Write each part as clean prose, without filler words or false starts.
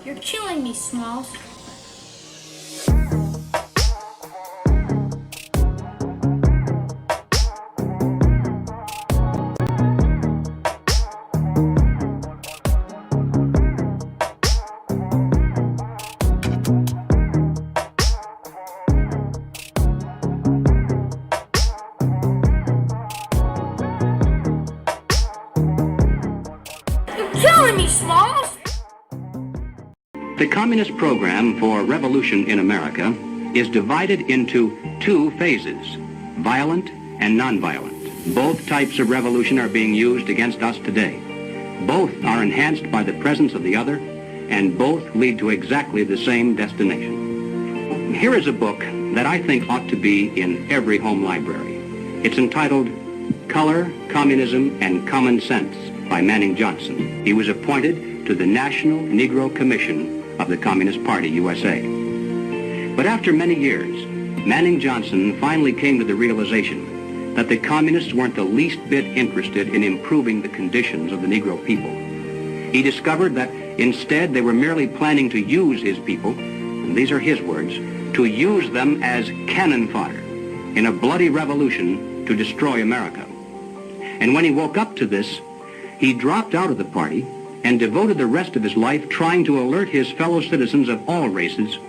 You're killing me, Smalls. You're killing me, Smalls! The communist program for revolution in America is divided into two phases, violent and nonviolent. Both types of revolution are being used against us today. Both are enhanced by the presence of the other, and both lead to exactly the same destination. Here is a book that I think ought to be in every home library. It's entitled Color, Communism, and Common Sense by Manning Johnson. He was appointed to the National Negro Commission of the Communist Party, USA. But after many years, Manning Johnson finally came to the realization that the communists weren't the least bit interested in improving the conditions of the Negro people. He discovered that instead they were merely planning to use his people, and these are his words, to use them as cannon fodder in a bloody revolution to destroy America. And when he woke up to this, he dropped out of the party and devoted the rest of his life trying to alert his fellow citizens of all races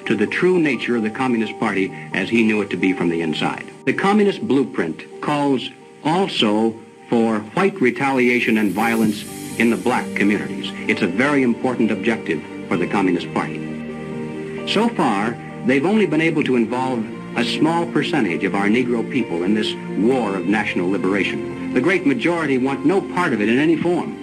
to the true nature of the Communist Party as he knew it to be from the inside. The Communist blueprint calls also for white retaliation and violence in the black communities. It's a very important objective for the Communist Party. So far, they've only been able to involve a small percentage of our Negro people in this war of national liberation. The great majority want no part of it in any form.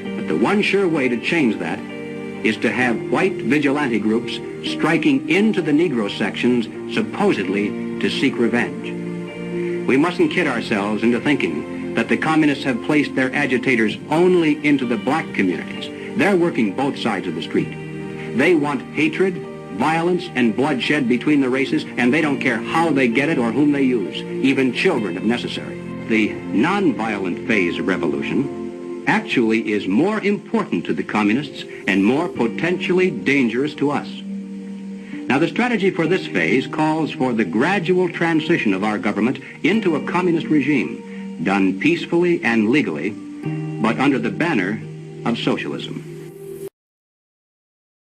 But the one sure way to change that is to have white vigilante groups striking into the Negro sections supposedly to seek revenge. We mustn't kid ourselves into thinking that the communists have placed their agitators only into the black communities. They're working both sides of the street. They want hatred, violence, and bloodshed between the races, and they don't care how they get it or whom they use, even children if necessary. The nonviolent phase of revolution actually is more important to the communists and more potentially dangerous to us. Now, the strategy for this phase calls for the gradual transition of our government into a communist regime, done peacefully and legally, but under the banner of socialism.